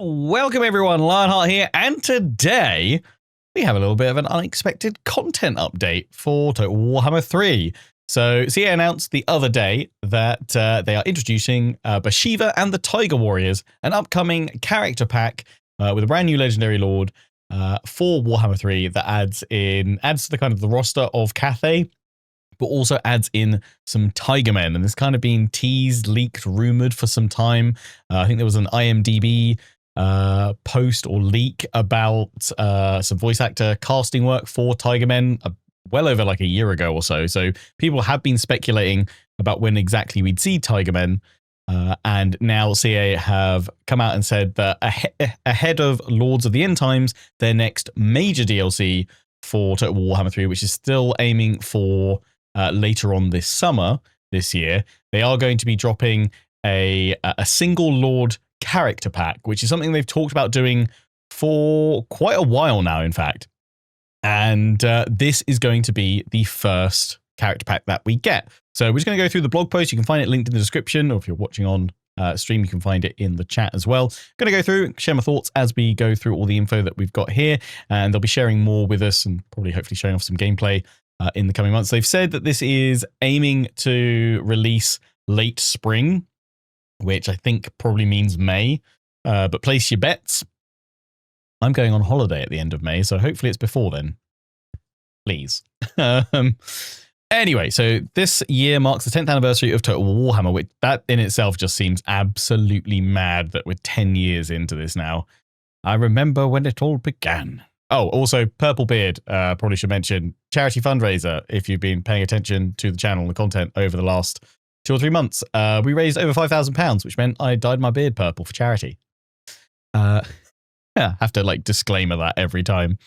Welcome everyone, Lionheart here, and today we have a little bit of an unexpected content update for Total Warhammer 3. So CA announced the other day that they are introducing Bhashiva and the Tiger Warriors, an upcoming character pack with a brand new legendary lord for Warhammer 3 that adds to the kind of the roster of Cathay, but also adds in some TIGERMEN. And this kind of been teased, leaked, rumored for some time. I think there was an IMDb post or leak about some voice actor casting work for TIGERMEN well over like a year ago or so. So people have been speculating about when exactly we'd see TIGERMEN. And now CA have come out and said that ahead of Lords of the End Times, their next major DLC for Total Warhammer 3, which is still aiming for later on this summer, this year, they are going to be dropping a single Lord character pack, which is something they've talked about doing for quite a while now, in fact. And this is going to be the first character pack that we get. So we're just going to go through the blog post. You can find it linked in the description, or if you're watching on stream, you can find it in the chat as well. Going to go through, share my thoughts as we go through all the info that we've got here, and they'll be sharing more with us and probably hopefully showing off some gameplay in the coming months. They've said that this is aiming to release late spring, which I think probably means May, but place your bets. I'm going on holiday at the end of May, so hopefully it's before then. Please. Anyway, so this year marks the 10th anniversary of Total Warhammer, which that in itself just seems absolutely mad that we're 10 years into this now. I remember when it all began. Oh, also, Purple Beard, probably should mention, charity fundraiser, if you've been paying attention to the channel and the content over the last 2 or 3 months. We raised over £5,000, which meant I dyed my beard purple for charity. Yeah, have to like disclaimer that every time.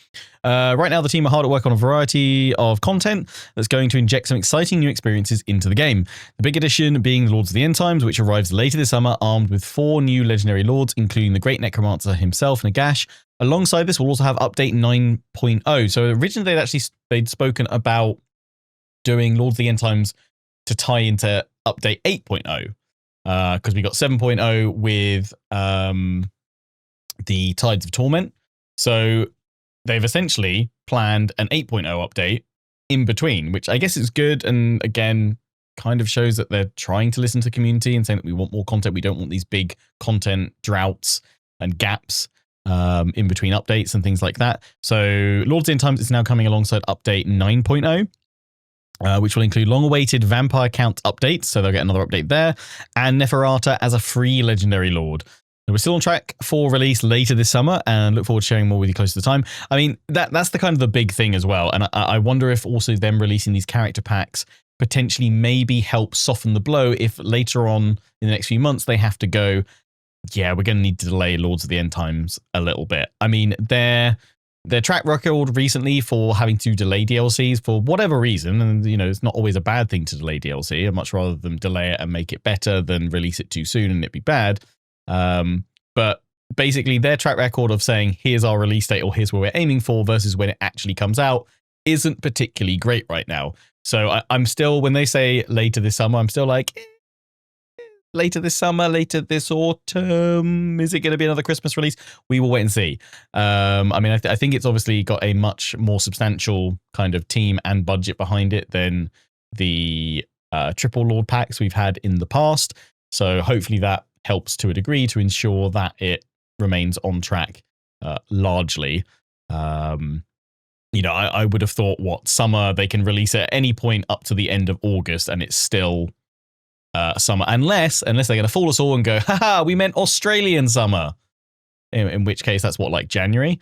Right now, the team are hard at work on a variety of content that's going to inject some exciting new experiences into the game. The big addition being the Lords of the End Times, which arrives later this summer, armed with 4 new legendary lords, including the Great Necromancer himself, Nagash. Alongside this, we'll also have Update 9.0. So originally, they'd spoken about doing Lords of the End Times to tie into Update 8.0, because we got 7.0 with the Tides of Torment. So they've essentially planned an 8.0 update in between, which I guess is good. And again, kind of shows that they're trying to listen to the community and saying that we want more content. We don't want these big content droughts and gaps in between updates and things like that. So Lords of the End Times is now coming alongside Update 9.0. Which will include long-awaited Vampire Count updates, so they'll get another update there, and Neferata as a free Legendary Lord. So we're still on track for release later this summer, and look forward to sharing more with you close to the time. I mean, that's the kind of the big thing as well, and I wonder if also them releasing these character packs potentially maybe help soften the blow if later on in the next few months they have to go, yeah, we're going to need to delay Lords of the End Times a little bit. I mean, their track record recently for having to delay DLCs for whatever reason, and you know, it's not always a bad thing to delay DLC. I'd much rather them delay it and make it better than release it too soon and it be bad. But basically their track record of saying, here's our release date or here's where we're aiming for versus when it actually comes out isn't particularly great right now. So I'm still, when they say later this summer, I'm still like, later this summer, later this autumn, is it going to be another Christmas release? We will wait and see. I mean, I think it's obviously got a much more substantial kind of team and budget behind it than the triple Lord packs we've had in the past. So hopefully that helps to a degree to ensure that it remains on track largely. You know, I would have thought summer they can release it at any point up to the end of August and it's still summer, unless they're going to fool us all and go, haha, we meant Australian summer, in which case that's what, like January.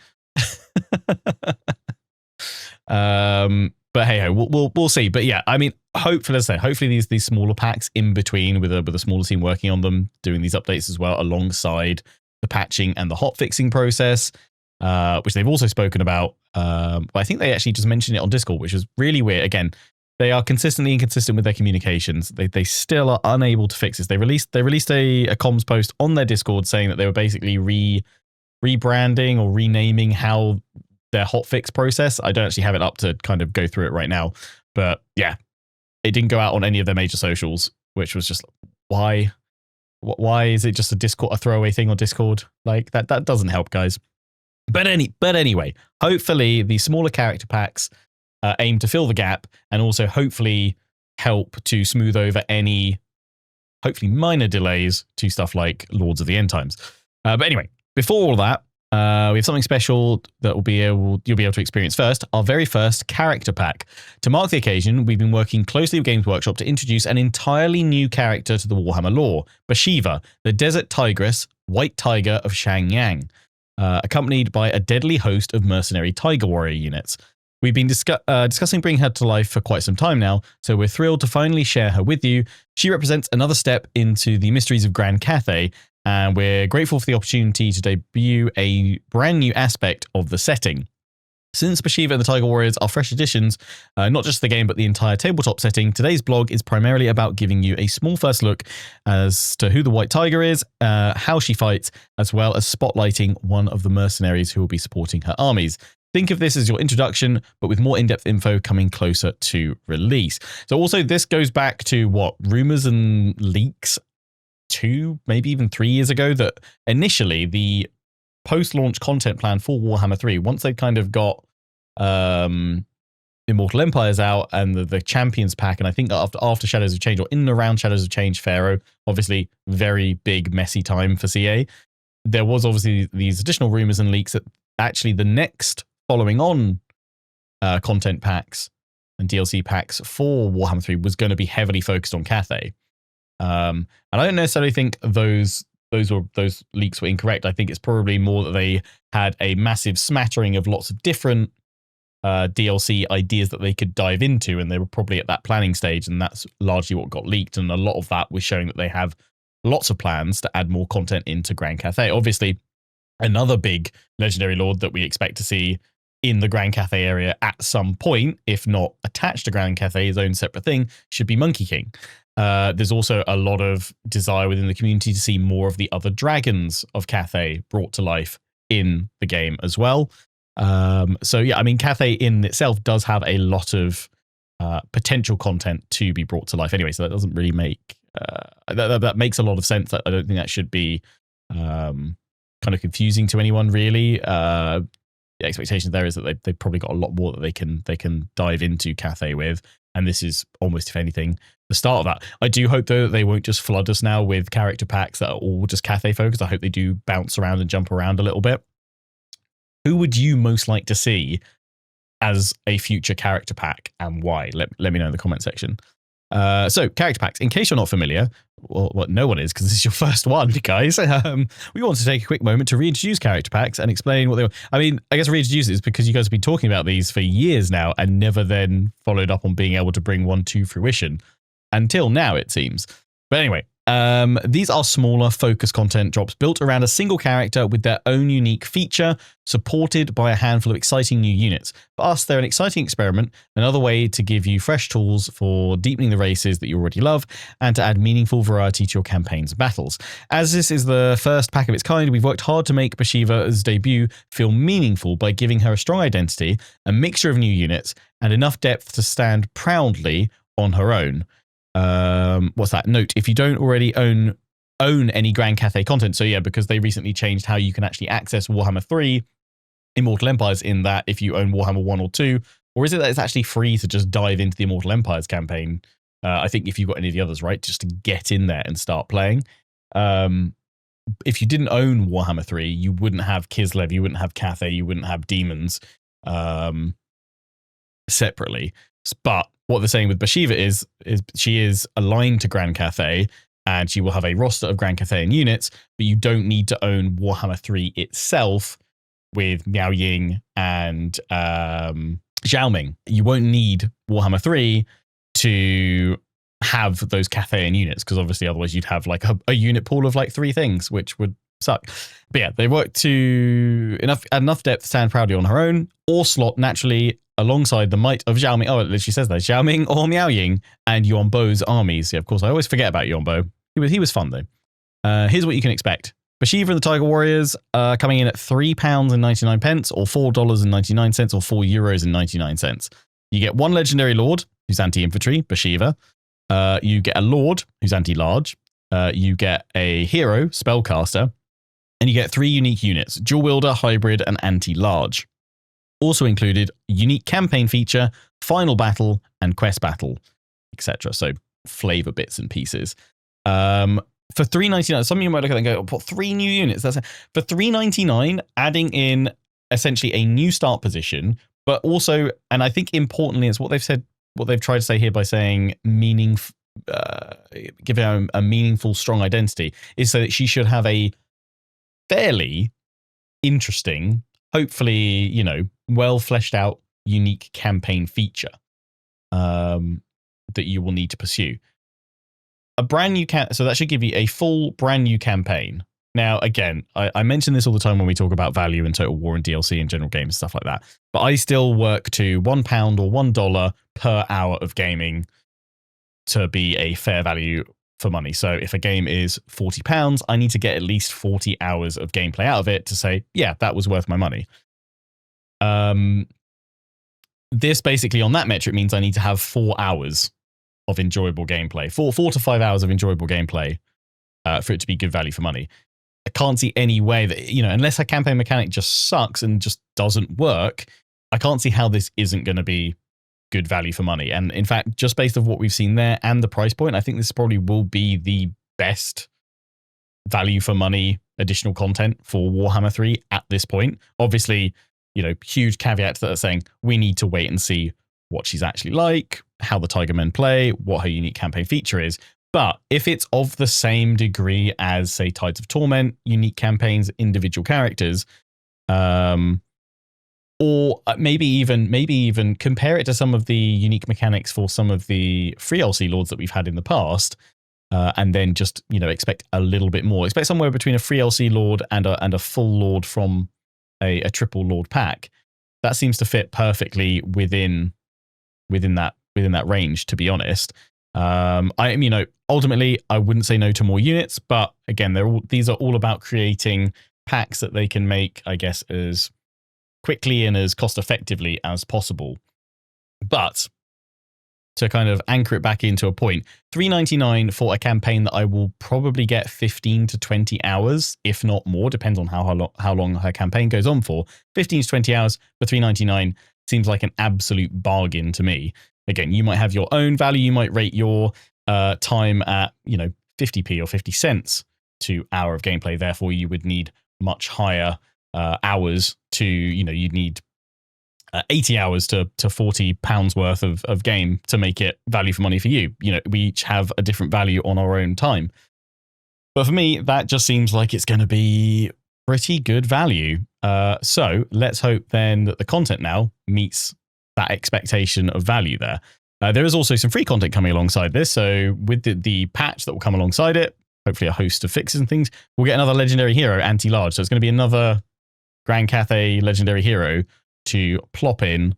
But hey ho, we'll see. But yeah, I mean, hopefully these smaller packs in between with a smaller team working on them, doing these updates as well alongside the patching and the hot fixing process, which they've also spoken about. But I think they actually just mentioned it on Discord, which is really weird. Again, they are consistently inconsistent with their communications. They still are unable to fix this. They released a comms post on their Discord saying that they were basically rebranding or renaming how their hotfix process. I don't actually have it up to kind of go through it right now, but yeah, it didn't go out on any of their major socials, which was just why. Why is it just a throwaway thing on Discord? Like that doesn't help, guys. But anyway, hopefully the smaller character packs aim to fill the gap and also hopefully help to smooth over any hopefully minor delays to stuff like Lords of the End Times. But anyway, before all that, we have something special that you'll be able to experience first, our very first character pack. To mark the occasion, we've been working closely with Games Workshop to introduce an entirely new character to the Warhammer lore, Bhashiva, the desert tigress, white tiger of Shangyang, accompanied by a deadly host of mercenary tiger warrior units. We've been discussing bringing her to life for quite some time now, so we're thrilled to finally share her with you. She represents another step into the mysteries of Grand Cathay, and we're grateful for the opportunity to debut a brand new aspect of the setting. Since Bhashiva and the Tiger Warriors are fresh additions, not just the game but the entire tabletop setting, today's blog is primarily about giving you a small first look as to who the White Tiger is, how she fights, as well as spotlighting one of the mercenaries who will be supporting her armies. Think of this as your introduction, but with more in-depth info coming closer to release. So also this goes back to rumors and leaks 2, maybe even 3 years ago, that initially the post-launch content plan for Warhammer 3, once they'd kind of got Immortal Empires out and the Champions pack, and I think after Shadows of Change, or in and around Shadows of Change, Pharaoh, obviously very big, messy time for CA, there was obviously these additional rumors and leaks that actually the next following on content packs and DLC packs for Warhammer 3 was going to be heavily focused on Cathay. And I don't necessarily think those leaks were incorrect. I think it's probably more that they had a massive smattering of lots of different DLC ideas that they could dive into, and they were probably at that planning stage, and that's largely what got leaked. And a lot of that was showing that they have lots of plans to add more content into Grand Cathay. Obviously, another big legendary lord that we expect to see in the Grand Cathay area at some point, if not attached to Grand Cathay, his own separate thing, should be Monkey King. There's also a lot of desire within the community to see more of the other dragons of Cathay brought to life in the game as well. So yeah, I mean, Cathay in itself does have a lot of potential content to be brought to life anyway, so that doesn't really make that makes a lot of sense. I don't think that should be kind of confusing to anyone, really. The expectation there is that they've probably got a lot more that they can dive into Cathay with, and this is almost, if anything, the start of that. I do hope, though, that they won't just flood us now with character packs that are all just Cathay focused. I hope they do bounce around and jump around a little bit. Who would you most like to see as a future character pack, and why? Let me know in the comment section. So, character packs. In case you're not familiar, well no one is, because this is your first one, guys. We want to take a quick moment to reintroduce character packs and explain what they are. I mean, I guess reintroduce is because you guys have been talking about these for years now and never then followed up on being able to bring one to fruition. Until now, it seems. But anyway, these are smaller focus content drops built around a single character with their own unique feature, supported by a handful of exciting new units. For us, they're an exciting experiment, another way to give you fresh tools for deepening the races that you already love, and to add meaningful variety to your campaigns and battles. As this is the first pack of its kind, we've worked hard to make Bhashiva's debut feel meaningful by giving her a strong identity, a mixture of new units, and enough depth to stand proudly on her own. What's that? Note, if you don't already own any Grand Cathay content, so yeah, because they recently changed how you can actually access Warhammer 3 Immortal Empires, in that if you own Warhammer 1 or 2, or is it that it's actually free to just dive into the Immortal Empires campaign? I think if you've got any of the others, right, just to get in there and start playing. If you didn't own Warhammer 3, you wouldn't have Kislev, you wouldn't have Cathay, you wouldn't have demons separately. But what they're saying with Bhashiva is she is aligned to Grand Cathay, and she will have a roster of Grand Cathayan units, but you don't need to own Warhammer 3 itself with Miao Ying and Zhao Ming. You won't need Warhammer 3 to have those Cathayan units, because obviously otherwise you'd have like a unit pool of like 3 things, which would suck. But yeah, they work to enough depth to stand proudly on her own, or slot naturally alongside the might of Zhao Ming. Oh, it literally says that. Zhao Ming or Miao Ying and Yuan Bo's armies. Yeah, of course, I always forget about Yuan Bo. He was fun, though. Here's what you can expect. Bhashiva and the Tiger Warriors coming in at £3.99 or $4.99 or €4.99. You get one legendary lord who's anti-infantry, Bhashiva. You get a lord who's anti-large, you get a hero, spellcaster, and you get 3 unique units, dual wielder, hybrid, and anti-large. Also included unique campaign feature, final battle, and quest battle, etc. So flavor bits and pieces. For $3.99, some of you might look at that and go, "What, 3 new units?" That's for $3.99, adding in essentially a new start position, but also, and I think importantly, it's what they've said, what they've tried to say here by saying give her a meaningful, strong identity, is so that she should have a fairly interesting, hopefully, well fleshed out, unique campaign feature that you will need to pursue. A brand new so that should give you a full brand new campaign. Now, again, I mention this all the time when we talk about value and Total War and DLC and general games, stuff like that. But I still work to £1 or $1 per hour of gaming to be a fair value for money. So if a game is £40, I need to get at least 40 hours of gameplay out of it to say, yeah, that was worth my money. This basically on that metric means I need to have 4 hours of enjoyable gameplay, 4 to 5 hours of enjoyable gameplay for it to be good value for money. I can't see any way that, unless a campaign mechanic just sucks and just doesn't work, I can't see how this isn't going to be good value for money. And in fact, just based on what we've seen there and the price point, I think this probably will be the best value for money additional content for Warhammer 3 at this point. Obviously, huge caveats that are saying we need to wait and see what she's actually like, how the TIGERMEN play, what her unique campaign feature is. But if it's of the same degree as, say, Tides of Torment, unique campaigns, individual characters, or maybe even compare it to some of the unique mechanics for some of the free LC Lords that we've had in the past, and then just expect a little bit more. Expect somewhere between a free LC Lord and a full Lord from a triple Lord pack. That seems to fit perfectly within that range, to be honest. Ultimately, I wouldn't say no to more units, but again, these are all about creating packs that they can make, I guess, as quickly and as cost effectively as possible. But to kind of anchor it back into a point, $3.99 for a campaign that I will probably get 15 to 20 hours, if not more, depends on how long her campaign goes on for. 15 to 20 hours for $3.99 seems like an absolute bargain to me. Again, you might have your own value. You might rate your time at 50p or 50 cents to hour of gameplay. Therefore, you would need much higher hours to, you'd need 80 hours to £40 worth of game to make it value for money for you. We each have a different value on our own time. But for me, that just seems like it's going to be pretty good value. So let's hope then that the content now meets that expectation of value there. There is also some free content coming alongside this. So with the patch that will come alongside it, hopefully a host of fixes and things, we'll get another legendary hero, anti-large. So it's going to be another Grand Cathay legendary hero to plop in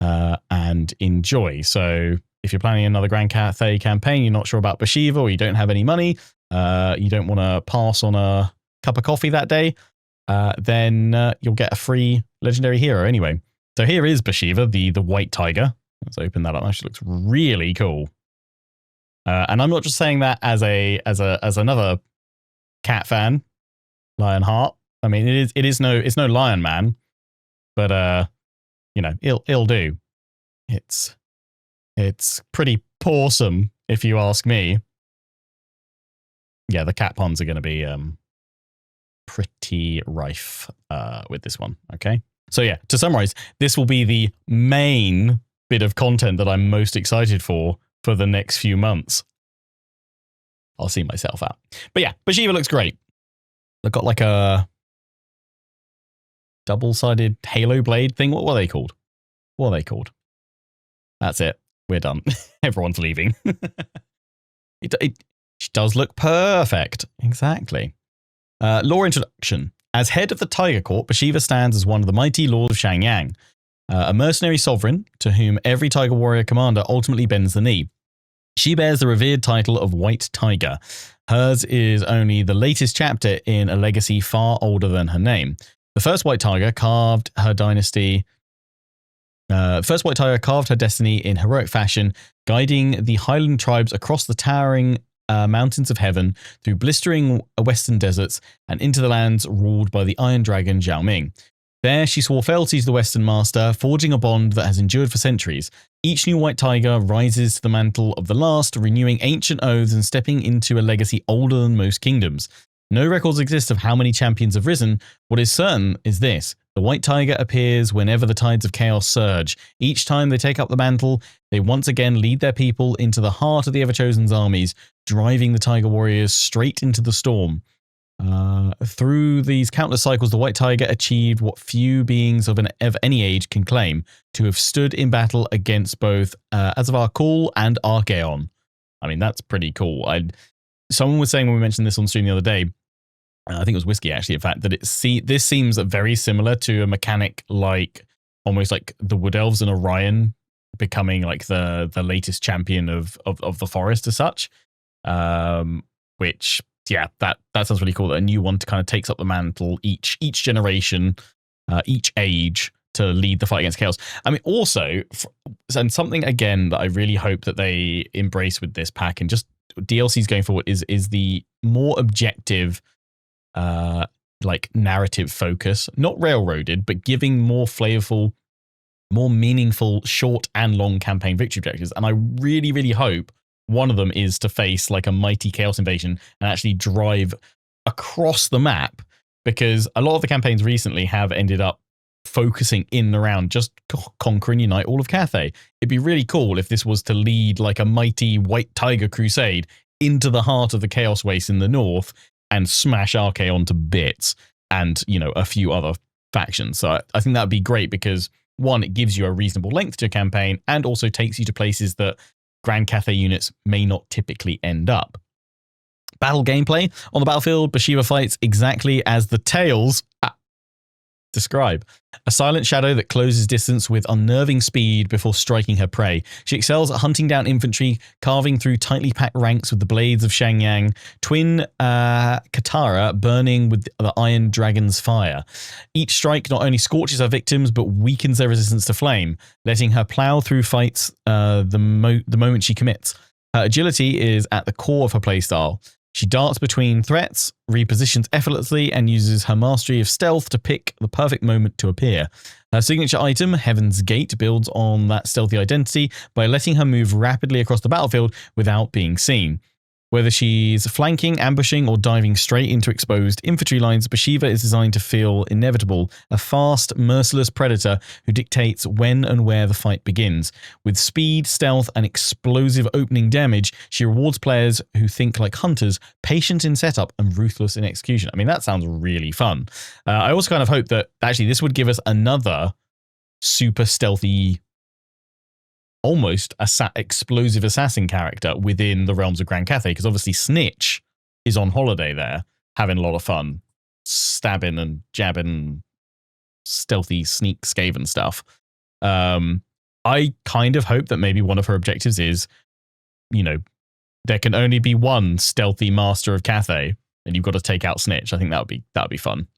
and enjoy. So if you're planning another Grand Cathay campaign, you're not sure about Bhashiva, or you don't have any money, you don't want to pass on a cup of coffee that day, then you'll get a free legendary hero anyway. So here is Bhashiva, the white tiger. Let's open that up. That actually looks really cool. And I'm not just saying that as another cat fan, Lionheart. I mean, it's no Lion Man, but it'll do. It's pretty awesome if you ask me. Yeah, the cat puns are going to be pretty rife with this one. Okay. So yeah, to summarize, this will be the main bit of content that I'm most excited for the next few months. I'll see myself out. But yeah, Bhashiva looks great. They've got like a double-sided halo blade thing. What are they called? What are they called? That's it. We're done. Everyone's leaving. It does look perfect. Exactly. Lore introduction. As head of the Tiger Court, Bhashiva stands as one of the mighty lords of Shangyang, a mercenary sovereign to whom every Tiger Warrior commander ultimately bends the knee. She bears the revered title of White Tiger. Hers is only the latest chapter in a legacy far older than her name. The first White Tiger carved her destiny in heroic fashion, guiding the Highland tribes across the towering mountains of heaven, through blistering western deserts, and into the lands ruled by the Iron Dragon Zhao Ming. There, she swore fealty to the Western Master, forging a bond that has endured for centuries. Each new white tiger rises to the mantle of the last, renewing ancient oaths and stepping into a legacy older than most kingdoms. No records exist of how many champions have risen. What is certain is this: the white tiger appears whenever the tides of chaos surge. Each time they take up the mantle, they once again lead their people into the heart of the Everchosen's armies, driving the tiger warriors straight into the storm. Through these countless cycles, the white tiger achieved what few beings of any age can claim: to have stood in battle against both Azavar Kul and Archaon. I mean, that's pretty cool. Someone was saying when we mentioned this on stream the other day, I think it was Whiskey actually, in fact, that this seems very similar to a mechanic like almost like the Wood Elves and Orion becoming like the latest champion of the forest as such. Which, yeah, that sounds really cool. That a new one kind of takes up the mantle each generation, each age, to lead the fight against chaos. I mean, also, and something again that I really hope that they embrace with this pack and just DLCs going forward is the more objective, like narrative focus, not railroaded, but giving more flavorful, more meaningful short and long campaign victory objectives. And I really, really hope one of them is to face like a mighty chaos invasion and actually drive across the map, because a lot of the campaigns recently have ended up focusing in and around just conquer and unite all of Cathay. It'd be really cool if this was to lead like a mighty white tiger crusade into the heart of the chaos waste in the north and smash Archaon to bits and, you know, a few other factions. So I think that'd be great because, one, it gives you a reasonable length to a campaign and also takes you to places that Grand Cathay units may not typically end up. Battle gameplay. On the battlefield, Bhashiva fights exactly as the tales describe. A silent shadow that closes distance with unnerving speed before striking her prey. She excels at hunting down infantry, carving through tightly packed ranks with the blades of Shangyang, twin Katara burning with the Iron Dragon's fire. Each strike not only scorches her victims, but weakens their resistance to flame, letting her plow through fights the moment she commits. Her agility is at the core of her playstyle. She darts between threats, repositions effortlessly, and uses her mastery of stealth to pick the perfect moment to appear. Her signature item, Heaven's Gate, builds on that stealthy identity by letting her move rapidly across the battlefield without being seen. Whether she's flanking, ambushing, or diving straight into exposed infantry lines, Bhashiva is designed to feel inevitable, a fast, merciless predator who dictates when and where the fight begins. With speed, stealth, and explosive opening damage, she rewards players who think like hunters, patient in setup and ruthless in execution. I mean, that sounds really fun. I also kind of hope that actually this would give us another super stealthy, almost explosive assassin character within the realms of Grand Cathay, because obviously Snitch is on holiday there, having a lot of fun, stabbing and jabbing, stealthy sneak skaven stuff. I kind of hope that maybe one of her objectives is, you know, there can only be one stealthy master of Cathay, and you've got to take out Snitch. I think that would be fun.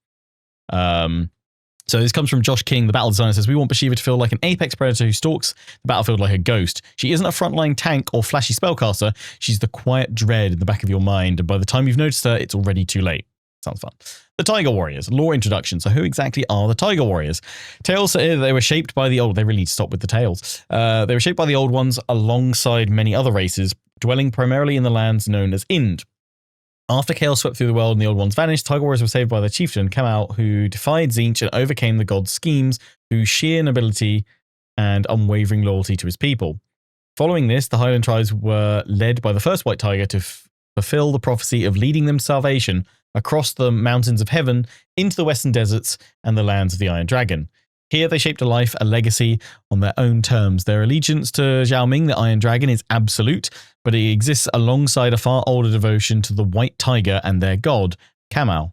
So this comes from Josh King, the battle designer, says, we want Bhashiva to feel like an apex predator who stalks the battlefield like a ghost. She isn't a frontline tank or flashy spellcaster. She's the quiet dread in the back of your mind, and by the time you've noticed her, it's already too late. Sounds fun. The Tiger Warriors, lore introduction. So who exactly are the Tiger Warriors? Tales say they were shaped by the old... They really need to stop with the tales. They were shaped by the old ones alongside many other races, dwelling primarily in the lands known as Ind. After chaos swept through the world and the old ones vanished, Tiger Warriors were saved by their chieftain, Kamau, who defied Tzeentch and overcame the god's schemes through sheer nobility and unwavering loyalty to his people. Following this, the Highland tribes were led by the first White Tiger to fulfill the prophecy of leading them to salvation across the mountains of heaven into the western deserts and the lands of the Iron Dragon. Here they shaped a life, a legacy on their own terms. Their allegiance to Zhao Ming, the Iron Dragon, is absolute, but it exists alongside a far older devotion to the White Tiger and their god, Kamau.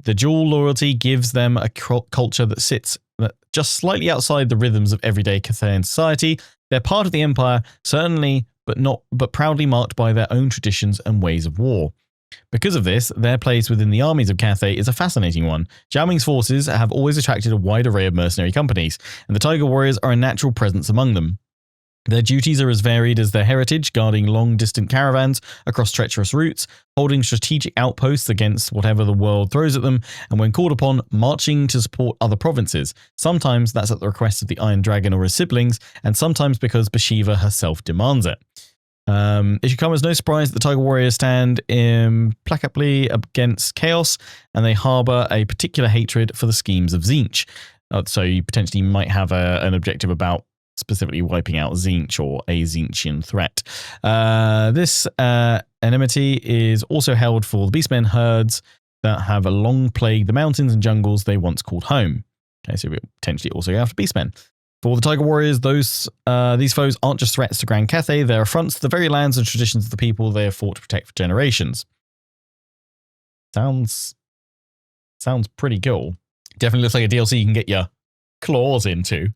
The dual loyalty gives them a culture that sits just slightly outside the rhythms of everyday Cathayan society. They're part of the Empire, certainly, but proudly marked by their own traditions and ways of war. Because of this, their place within the armies of Cathay is a fascinating one. Zhao Ming's forces have always attracted a wide array of mercenary companies, and the Tiger Warriors are a natural presence among them. Their duties are as varied as their heritage, guarding long-distant caravans across treacherous routes, holding strategic outposts against whatever the world throws at them, and when called upon, marching to support other provinces. Sometimes that's at the request of the Iron Dragon or his siblings, and sometimes because Bhashiva herself demands it. It should come as no surprise that the Tiger Warriors stand implacably against chaos, and they harbour a particular hatred for the schemes of Tzeentch. So you potentially might have an objective about specifically wiping out Tzeentch or a Tzeentchian threat. This enmity is also held for the Beastmen herds that have long plagued the mountains and jungles they once called home. Okay, so we potentially also go after Beastmen. For the Tiger Warriors, these foes aren't just threats to Grand Cathay, they're affronts to the very lands and traditions of the people they have fought to protect for generations. Sounds pretty cool. Definitely looks like a DLC you can get your claws into.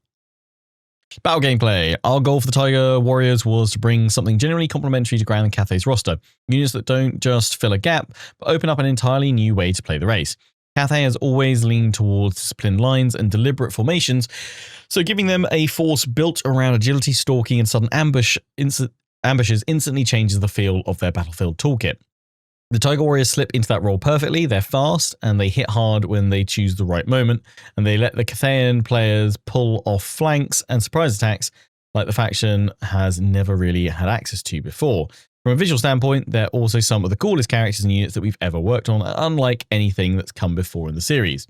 Battle gameplay. Our goal for the Tiger Warriors was to bring something genuinely complementary to Grand Cathay's roster. Units that don't just fill a gap, but open up an entirely new way to play the race. Cathay has always leaned towards disciplined lines and deliberate formations, so giving them a force built around agility, stalking, and sudden ambushes instantly changes the feel of their battlefield toolkit. The Tiger Warriors slip into that role perfectly. They're fast, and they hit hard when they choose the right moment, and they let the Cathayan players pull off flanks and surprise attacks like the faction has never really had access to before. From a visual standpoint, they're also some of the coolest characters and units that we've ever worked on, unlike anything that's come before in the series.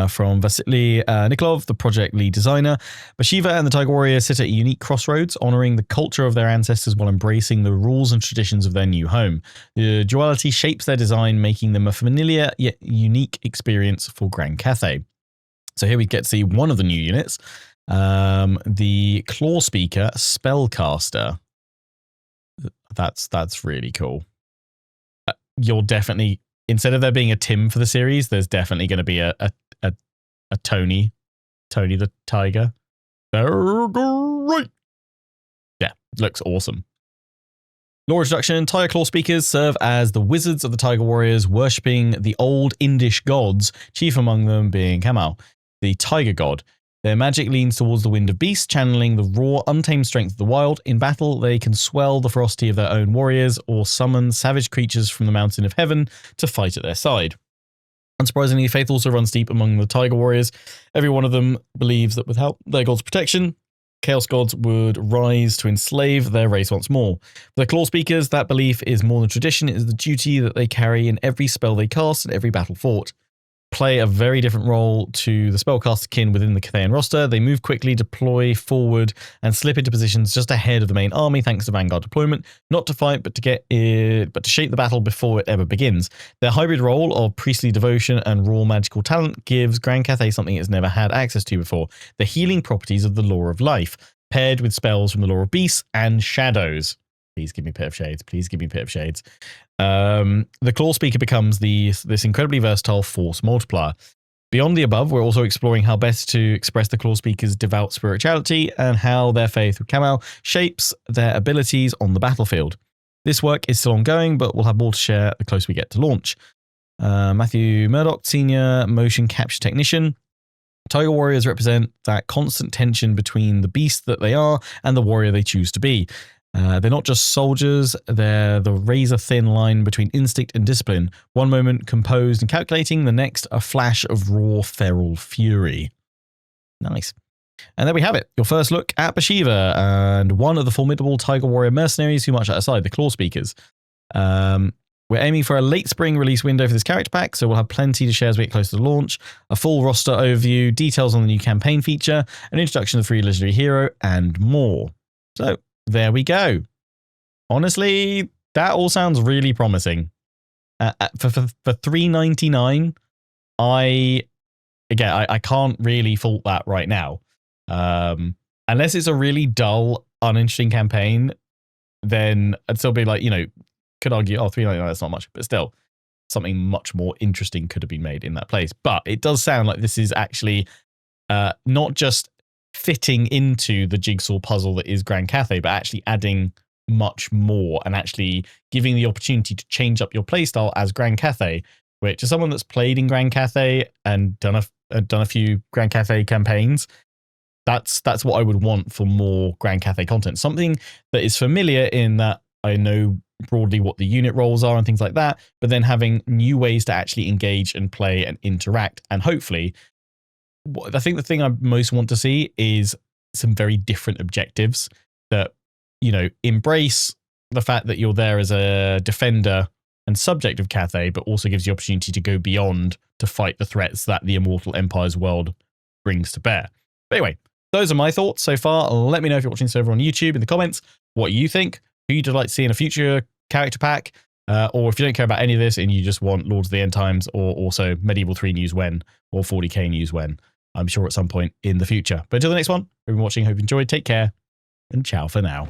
From Vasily Nikolov, the project lead designer, Bhashiva and the Tiger Warriors sit at a unique crossroads, honouring the culture of their ancestors while embracing the rules and traditions of their new home. The duality shapes their design, making them a familiar yet unique experience for Grand Cathay. So here we get to see one of the new units, the Claw Speaker Spellcaster. That's really cool. You're definitely, instead of there being a Tim for the series, there's definitely going to be a Tony the Tiger. Great. Yeah, looks awesome. Lore introduction. Tiger Claw Speakers serve as the wizards of the Tiger Warriors, worshipping the old Indish gods, chief among them being Kamal, the tiger god. Their magic leans towards the wind of beasts, channeling the raw, untamed strength of the wild. In battle, they can swell the ferocity of their own warriors or summon savage creatures from the mountain of heaven to fight at their side. Unsurprisingly, faith also runs deep among the Tiger Warriors. Every one of them believes that without their god's protection, Chaos Gods would rise to enslave their race once more. For the Claw Speakers, that belief is more than tradition, it is the duty that they carry in every spell they cast and every battle fought. Play a very different role to the spellcaster kin within the Cathayan roster. They move quickly, deploy forward, and slip into positions just ahead of the main army thanks to Vanguard deployment, not to fight but to shape the battle before it ever begins. Their hybrid role of priestly devotion and raw magical talent gives Grand Cathay something it's never had access to before: the healing properties of the Lore of Life, paired with spells from the Lore of Beasts and Shadows. Please give me Pit of Shades. Please give me Pit of Shades. The Claw Speaker becomes this incredibly versatile force multiplier. Beyond the above, we're also exploring how best to express the Claw Speaker's devout spirituality and how their faith with Kamal shapes their abilities on the battlefield. This work is still ongoing, but we'll have more to share the closer we get to launch. Matthew Murdoch, Senior Motion Capture Technician. Tiger Warriors represent that constant tension between the beast that they are and the warrior they choose to be. They're not just soldiers, they're the razor-thin line between instinct and discipline. One moment composed and calculating, the next a flash of raw, feral fury. Nice. And there we have it, your first look at Bhashiva and one of the formidable Tiger Warrior mercenaries who march outside, the Claw Speakers. We're aiming for a late spring release window for this character pack, so we'll have plenty to share as we get closer to launch. A full roster overview, details on the new campaign feature, an introduction to the free legendary hero, and more. So, there we go. Honestly, that all sounds really promising. For $3.99, I can't really fault that right now. Unless it's a really dull, uninteresting campaign, then I'd still be like, could argue, $3.99, that's not much, but still, something much more interesting could have been made in that place. But it does sound like this is actually not just fitting into the jigsaw puzzle that is Grand Cathay, but actually adding much more and actually giving the opportunity to change up your playstyle as Grand Cathay, which, as someone that's played in Grand Cathay and done a few Grand Cathay campaigns, That's what I would want for more Grand Cathay content. Something that is familiar in that I know broadly what the unit roles are and things like that, but then having new ways to actually engage and play and interact. And hopefully, I think the thing I most want to see is some very different objectives that, you know, embrace the fact that you're there as a defender and subject of Cathay, but also gives you opportunity to go beyond to fight the threats that the Immortal Empire's world brings to bear. But anyway, those are my thoughts so far. Let me know if you're watching this over on YouTube in the comments what you think, who you'd like to see in a future character pack, or if you don't care about any of this and you just want Lords of the End Times or also Medieval 3 news when, or 40k news when, I'm sure at some point in the future. But until the next one, we've been watching, hope you enjoyed, take care, and ciao for now.